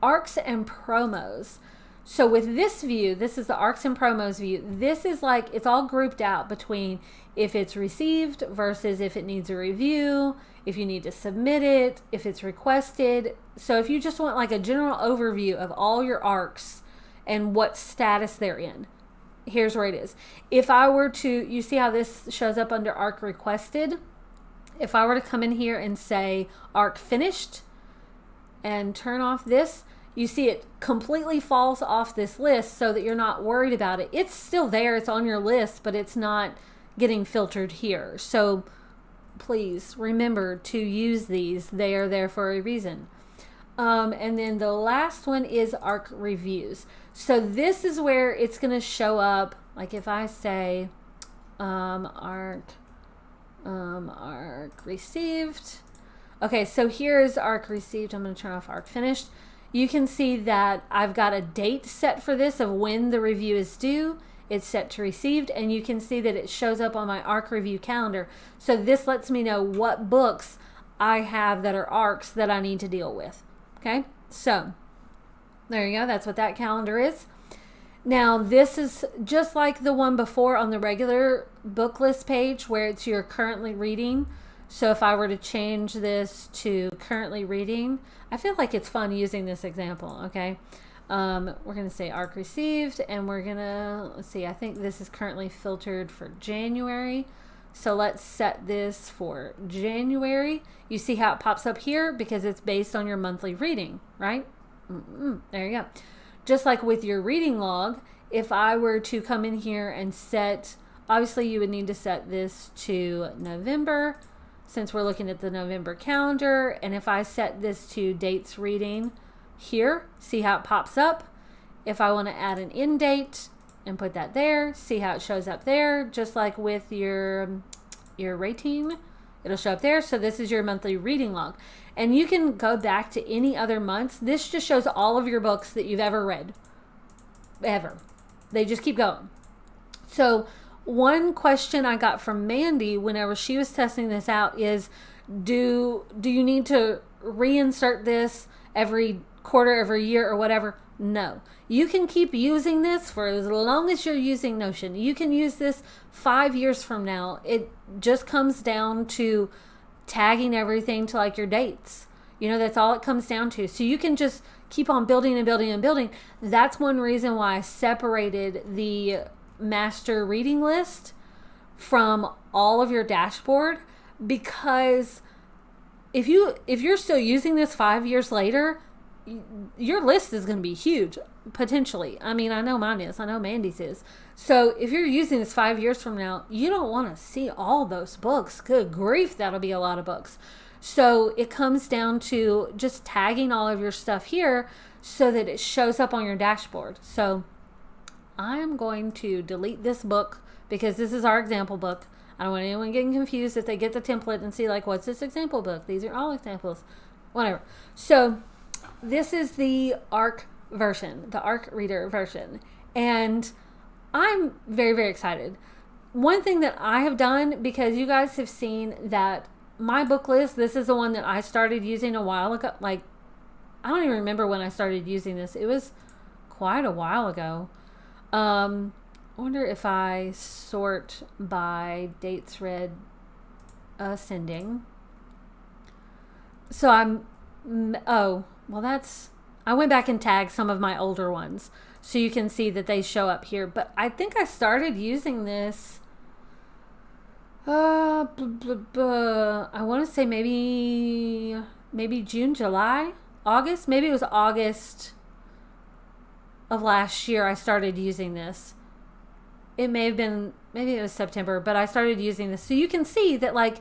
ARCs and promos. So with this view, this is the ARCs and promos view. This is like, it's all grouped out between if it's received versus if it needs a review, if you need to submit it, if it's requested. So if you just want like a general overview of all your ARCs and what status they're in, here's where it is. If I were to, you see how this shows up under ARC requested? If I were to come in here and say ARC finished and turn off this, you see it completely falls off this list so that you're not worried about it. It's still there, it's on your list, but it's not getting filtered here. So please remember to use these. They are there for a reason. And then the last one is ARC reviews. So this is where it's going to show up. Like if I say ARC received. Okay, so here's ARC received. I'm going to turn off ARC finished. You can see that I've got a date set for this of when the review is due. It's set to received, and you can see that it shows up on my ARC review calendar. So this lets me know what books I have that are ARCs that I need to deal with. Okay, so there you go. That's what that calendar is. Now this is just like the one before on the regular book list page where it's your currently reading. So if I were to change this to currently reading, I feel like it's fun using this example, okay? We're going to say ARC received, and we're going to, let's see, I think this is currently filtered for January. So let's set this for January. You see how it pops up here because it's based on your monthly reading, right? There you go. Just like with your reading log, if I were to come in here and set, obviously you would need to set this to November, since we're looking at the November calendar. And if I set this to dates reading here, see how it pops up? If I want to add an end date and put that there, see how it shows up there, just like with your rating, it'll show up there. So this is your monthly reading log. And you can go back to any other months. This just shows all of your books that you've ever read, ever. They just keep going. So one question I got from Mandy whenever she was testing this out is, do you need to reinsert this every quarter, every year, or whatever? No. You can keep using this for as long as you're using Notion. You can use this 5 years from now. It just comes down to tagging everything to like your dates. You know, that's all it comes down to. So you can just keep on building and building and building. That's one reason why I separated the master reading list from all of your dashboard, because if you're still using this 5 years later, your list is going to be huge potentially. I mean, I know mine is, I know Mandy's is. So if you're using this 5 years from now, you don't want to see all those books. Good grief, that'll be a lot of books. So it comes down to just tagging all of your stuff here so that it shows up on your dashboard. So I'm going to delete this book because this is our example book. I don't want anyone getting confused if they get the template and see like, what's this example book? These are all examples, whatever. So this is the ARC version, the ARC reader version. And I'm very, very excited. One thing that I have done, because you guys have seen that my book list, this is the one that I started using a while ago. Like, I don't even remember when I started using this. It was quite a while ago. I wonder if I sort by dates read ascending. So I went back and tagged some of my older ones so you can see that they show up here. But I think I started using this, I want to say maybe June, July, August. Maybe it was August of last year I started using this. It may have been, maybe it was September, but I started using this. So you can see that like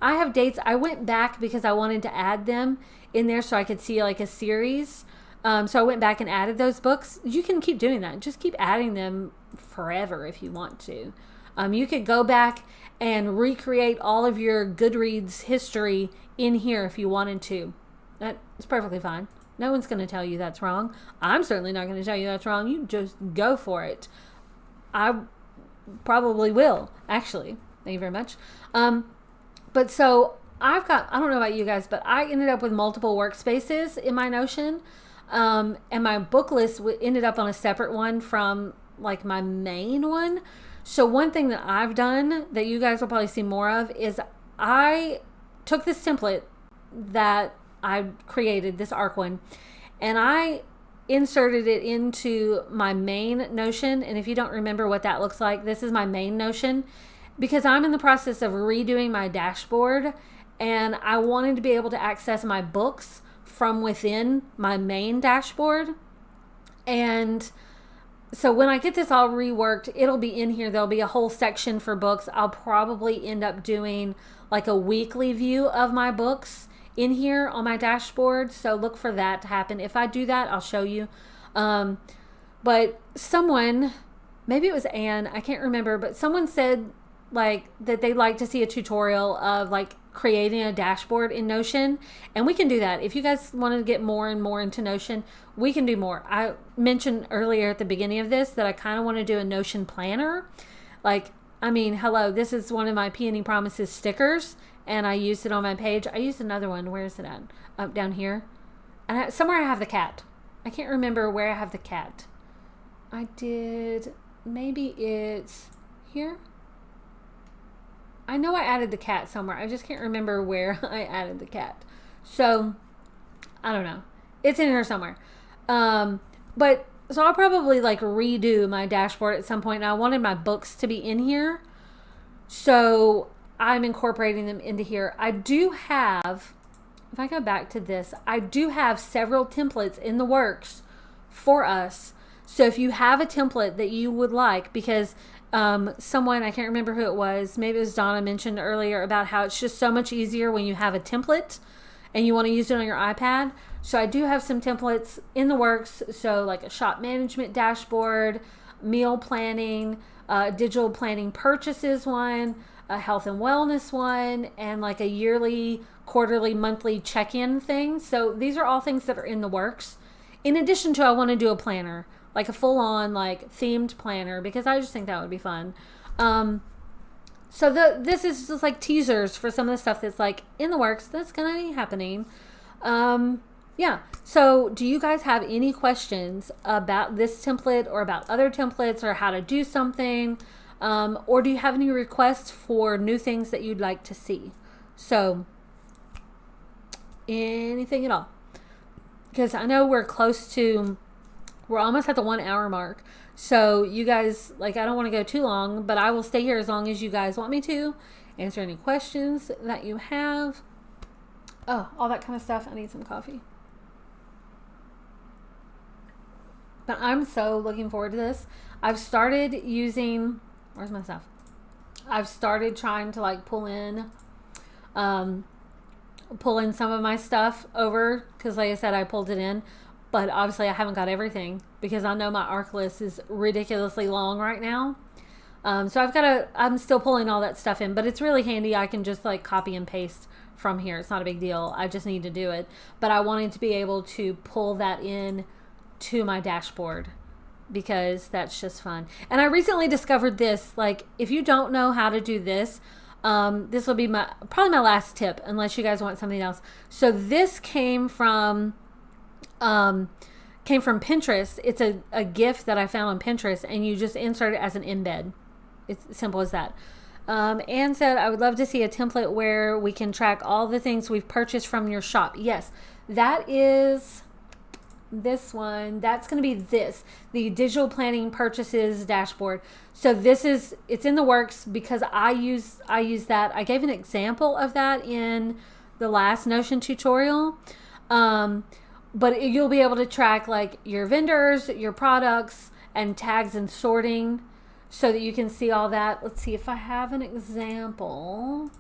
I have dates. I went back because I wanted to add them in there so I could see like a series. So I went back and added those books. You can keep doing that. Just keep adding them forever if you want to. You could go back and recreate all of your Goodreads history in here if you wanted to. That's perfectly fine. No one's going to tell you that's wrong. I'm certainly not going to tell you that's wrong. You just go for it. I probably will, actually. Thank you very much. But so I don't know about you guys, but I ended up with multiple workspaces in my Notion. And my book list ended up on a separate one from like my main one. So one thing that I've done that you guys will probably see more of is I took this template that I created, this ARC one, and I inserted it into my main Notion. And if you don't remember what that looks like, this is my main Notion, because I'm in the process of redoing my dashboard and I wanted to be able to access my books from within my main dashboard. And so when I get this all reworked, it'll be in here. There'll be a whole section for books. I'll probably end up doing like a weekly view of my books in here on my dashboard. So look for that to happen. If I do that, I'll show you. But someone, maybe it was Anne, I can't remember, but someone said like that they'd like to see a tutorial of like creating a dashboard in Notion, and we can do that. If you guys want to get more and more into Notion, we can do more. I mentioned earlier at the beginning of this that I kind of want to do a Notion planner. Like, I mean, hello, this is one of my Peony Promises stickers, and I used it on my page. I used another one. Where is it at? Up down here. And somewhere I have the cat. I can't remember where I have the cat. I did, maybe it's here. I know I added the cat somewhere. I just can't remember where I added the cat. So, I don't know. It's in here somewhere. But, so I'll probably like redo my dashboard at some point. And I wanted my books to be in here. So, I'm incorporating them into here. I do have, if I go back to this, I do have several templates in the works for us. So if you have a template that you would like, because someone, I can't remember who it was, maybe it was Donna, mentioned earlier about how it's just so much easier when you have a template and you want to use it on your iPad. So I do have some templates in the works. So like a shop management dashboard, meal planning, digital planning purchases one, a health and wellness one, and like a yearly, quarterly, monthly check-in thing. So these are all things that are in the works. In addition to, I want to do a planner, like a full-on like themed planner, because I just think that would be fun. So this is just like teasers for some of the stuff that's like in the works that's gonna be happening. Yeah. So do you guys have any questions about this template or about other templates or how to do something? Or do you have any requests for new things that you'd like to see? So anything at all. Because I know we're almost at the 1 hour mark. So you guys, like, I don't want to go too long, but I will stay here as long as you guys want me to. Answer any questions that you have. Oh, all that kind of stuff. I need some coffee. But I'm so looking forward to this. I've started using, where's my stuff? I've started trying to like pull in some of my stuff over, because like I said, I pulled it in, but obviously I haven't got everything because I know my ARC list is ridiculously long right now. So I'm still pulling all that stuff in, but it's really handy. I can just like copy and paste from here. It's not a big deal. I just need to do it. But I wanted to be able to pull that in to my dashboard because that's just fun. And I recently discovered this, like if you don't know how to do this, this will be probably my last tip unless you guys want something else. So this came from Pinterest. It's a GIF that I found on Pinterest, and you just insert it as an embed. It's simple as that. Anne said, I would love to see a template where we can track all the things we've purchased from your shop. Yes, that is this one. That's going to be the digital planning purchases dashboard. So it's in the works because I use that. I gave an example of that in the last Notion tutorial. But you'll be able to track like your vendors, your products, and tags and sorting so that you can see all that. Let's see if I have an example.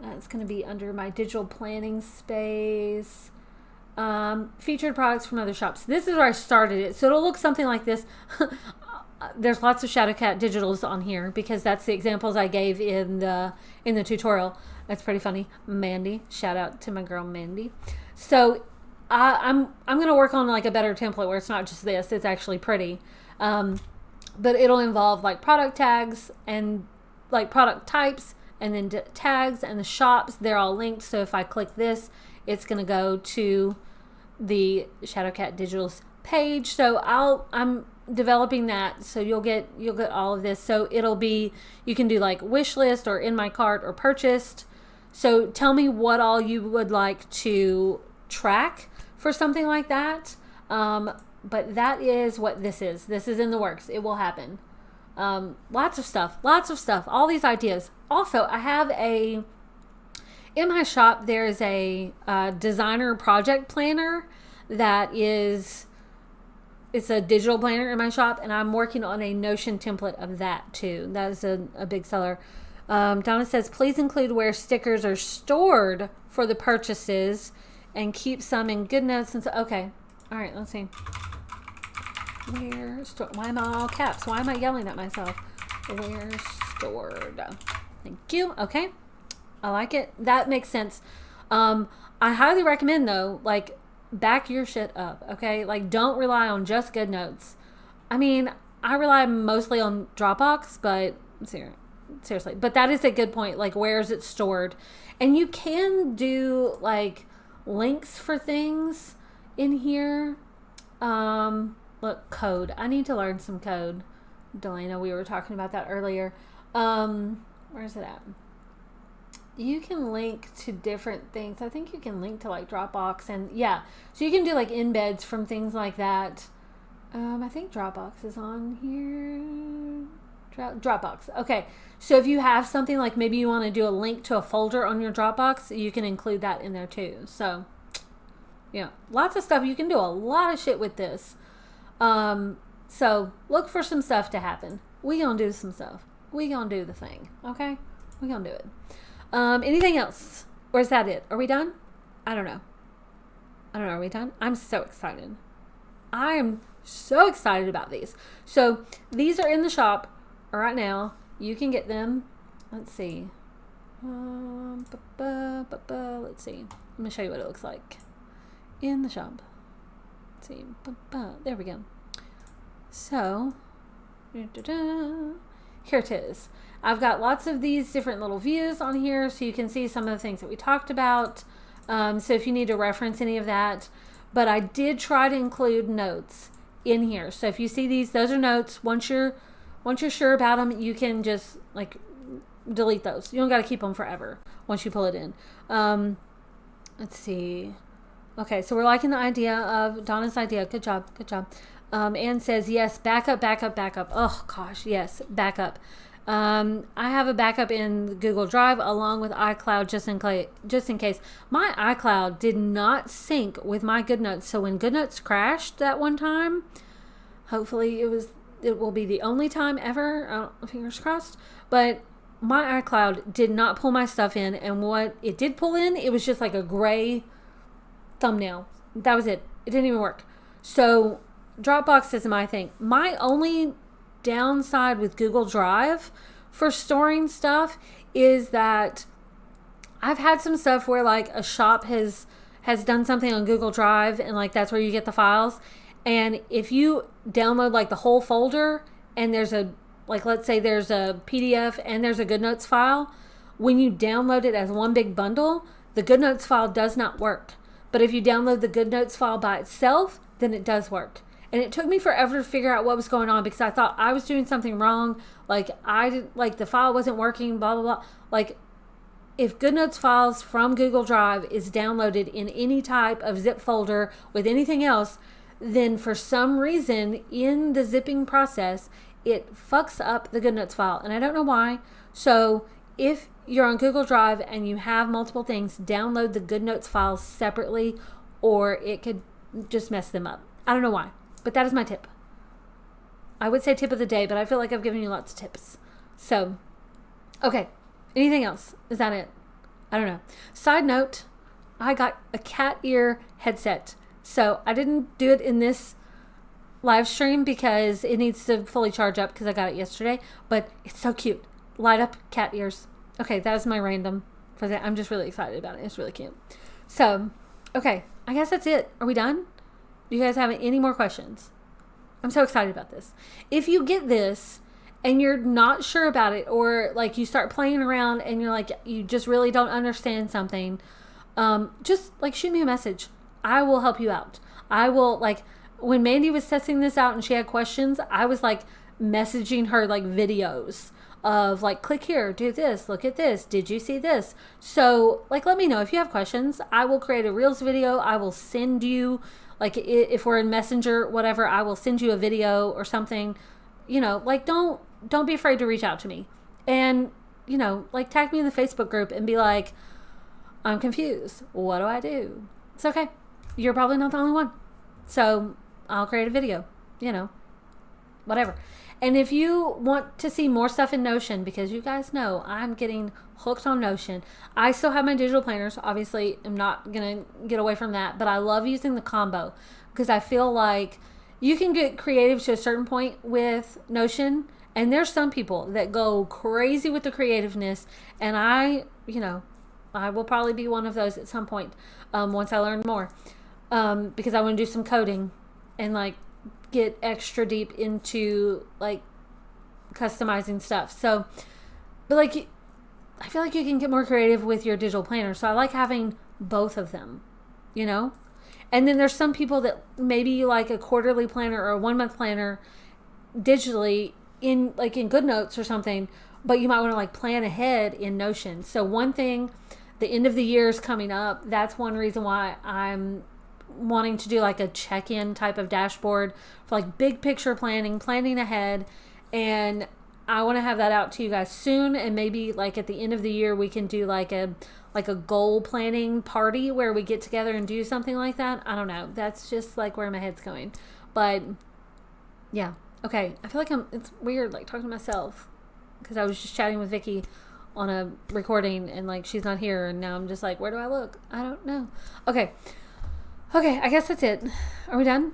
That's going to be under my digital planning space. Featured products from other shops. This is where I started it. So it'll look something like this. there's lots of Shadowcat digitals on here because that's the examples I gave in the tutorial. That's pretty funny. Mandy, shout out to my girl Mandy. So I'm gonna work on like a better template where it's not just this, it's actually pretty. But it'll involve like product tags and like product types and then tags, and the shops, they're all linked. So if I click this, it's gonna go to the Shadowcat Digitals page. So I'm developing that, so you'll get all of this. So it'll be, you can do like wish list or in my cart or purchased. So tell me what all you would like to track for something like that. But that is what this is. This is in the works. It will happen. Lots of stuff, all these ideas. Also, I have in my shop, there's a designer project planner that is, it's a digital planner in my shop, and I'm working on a Notion template of that too. That is a big seller. Donna says, please include where stickers are stored for the purchases and keep some in GoodNotes. And so, okay. All right, let's see. Why am I all caps? Why am I yelling at myself? Where stored. Thank you. Okay. I like it. That makes sense. I highly recommend though, like, back your shit up. Okay. Like, don't rely on just GoodNotes. I mean, I rely mostly on Dropbox, but seriously, but that is a good point. Like, where is it stored? And you can do like links for things in here. Look, code. I need to learn some code. Delana, we were talking about that earlier. Where's it at? You can link to different things. I think you can link to like Dropbox, and yeah, so you can do like embeds from things like that. I think Dropbox is on here. Dropbox. Okay. So if you have something like maybe you want to do a link to a folder on your Dropbox, you can include that in there too. So yeah, lots of stuff. You can do a lot of shit with this. So look for some stuff to happen. We gonna do some stuff. We gonna do the thing. Okay. We gonna do it. Anything else? Or is that it? Are we done? I don't know. Are we done? I'm so excited. I am so excited about these. So these are in the shop right now. You can get them. Let's see. Let's see. Let me show you what it looks like in the shop. Let's see. There we go. So, here it is. I've got lots of these different little views on here, so you can see some of the things that we talked about. So if you need to reference any of that, but I did try to include notes in here. So if you see these, those are notes. Once you're sure about them, you can just like delete those. You don't got to keep them forever once you pull it in. Let's see. Okay, so we're liking the idea of Donna's idea. Good job. Anne says, yes, backup. Oh, gosh, yes, backup. I have a backup in Google Drive along with iCloud just in case. My iCloud did not sync with my GoodNotes. So when GoodNotes crashed that one time, hopefully it will be the only time ever, fingers crossed, but my iCloud did not pull my stuff in, and what it did pull in, it was just like a gray thumbnail. That was it. It didn't even work. So Dropbox is my thing. My only downside with Google Drive for storing stuff is that I've had some stuff where like a shop has done something on Google Drive, and like that's where you get the files. And if you download like the whole folder and there's a, like, let's say there's a PDF and there's a GoodNotes file, when you download it as one big bundle, the GoodNotes file does not work. But if you download the GoodNotes file by itself, then it does work. And it took me forever to figure out what was going on because I thought I was doing something wrong. Like the file wasn't working, blah, blah, blah. Like, if GoodNotes files from Google Drive is downloaded in any type of zip folder with anything else, then for some reason in the zipping process, it fucks up the GoodNotes file. And I don't know why. So if you're on Google Drive and you have multiple things, download the GoodNotes files separately, or it could just mess them up. I don't know why, but that is my tip. I would say tip of the day, but I feel like I've given you lots of tips. So, okay. Anything else? Is that it? I don't know. Side note, I got a cat ear headset. So I didn't do it in this live stream because it needs to fully charge up because I got it yesterday, but it's so cute. Light up cat ears. Okay, that is my random for that. I'm just really excited about it. It's really cute. So, okay, I guess that's it. Are we done? Do you guys have any more questions? I'm so excited about this. If you get this and you're not sure about it, or like you start playing around and you're like, you just really don't understand something, just like shoot me a message. I will help you out. I will, like, when Mandy was testing this out and she had questions, I was like messaging her like videos of like, click here, do this, look at this, did you see this? So like, let me know if you have questions. I will create a Reels video. I will send you, like, if we're in Messenger, whatever, I will send you a video or something. You know, like, don't be afraid to reach out to me. And, you know, like, tag me in the Facebook group and be like, I'm confused. What do I do? It's okay. You're probably not the only one. So I'll create a video, you know, whatever. And if you want to see more stuff in Notion, because you guys know I'm getting hooked on Notion. I still have my digital planners. Obviously, I'm not going to get away from that. But I love using the combo because I feel like you can get creative to a certain point with Notion. And there's some people that go crazy with the creativeness. And I will probably be one of those at some point once I learn more. Because I want to do some coding and like get extra deep into like customizing stuff. So, but like, I feel like you can get more creative with your digital planner. So I like having both of them, you know? And then there's some people that maybe you like a quarterly planner or a 1 month planner digitally in GoodNotes or something, but you might want to like plan ahead in Notion. So one thing, the end of the year is coming up. That's one reason why I'm wanting to do like a check-in type of dashboard for like big picture planning ahead. And I want to have that out to you guys soon. And maybe like at the end of the year, we can do like a goal planning party where we get together and do something like that. I don't know. That's just like where my head's going. But yeah. Okay. I feel like it's weird like talking to myself because I was just chatting with Vicky on a recording and like she's not here. And now I'm just like, where do I look? I don't know. Okay. I guess that's it. Are we done?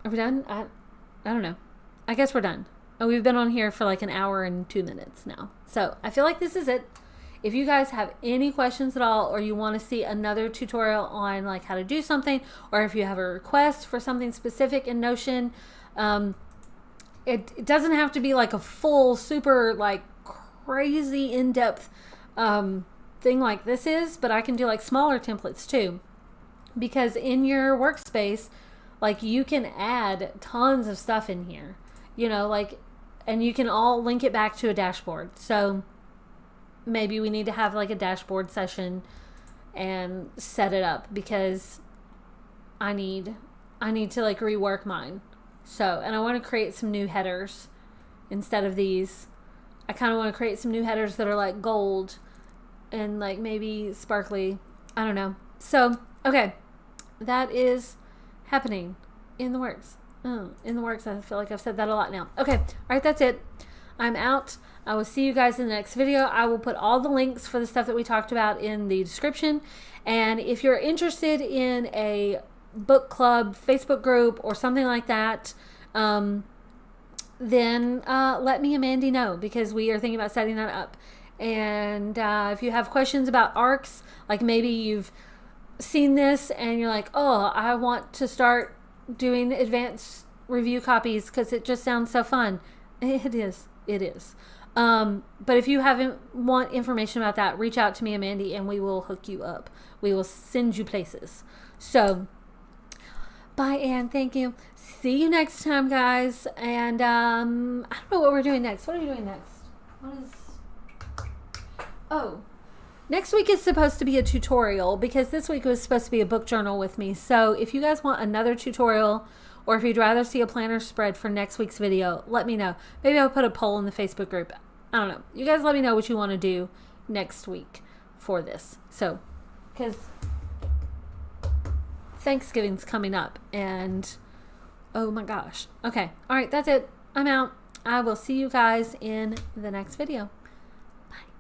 I don't know. I guess we're done. Oh, we've been on here for like an hour and 2 minutes now. So I feel like this is it. If you guys have any questions at all, or you want to see another tutorial on like how to do something, or if you have a request for something specific in Notion, it doesn't have to be like a full, super like crazy in-depth thing like this is, but I can do like smaller templates too. Because in your workspace, like you can add tons of stuff in here, you know, like, and you can all link it back to a dashboard. So maybe we need to have like a dashboard session and set it up because I need to like rework mine. So, and I want to create some new headers instead of these. I kind of want to create some new headers that are like gold and like maybe sparkly. I don't know. So, okay. That is happening in the works. In the works. I feel like I've said that a lot now. Okay. All right. That's it. I'm out. I will see you guys in the next video. I will put all the links for the stuff that we talked about in the description. And if you're interested in a book club, Facebook group, or something like that, then let me and Mandy know because we are thinking about setting that up. And if you have questions about ARCs, like maybe you've seen this and you're like, oh, I want to start doing advanced review copies because it just sounds so fun. It is. But if you want information about that, reach out to me and Mandy and we will hook you up. We will send you places. So bye and thank you. See you next time, guys. And I don't know what we're doing next. What are we doing next? Next week is supposed to be a tutorial because this week was supposed to be a book journal with me. So if you guys want another tutorial or if you'd rather see a planner spread for next week's video, let me know. Maybe I'll put a poll in the Facebook group. I don't know. You guys let me know what you want to do next week for this. So, because Thanksgiving's coming up and oh my gosh. Okay. All right. That's it. I'm out. I will see you guys in the next video.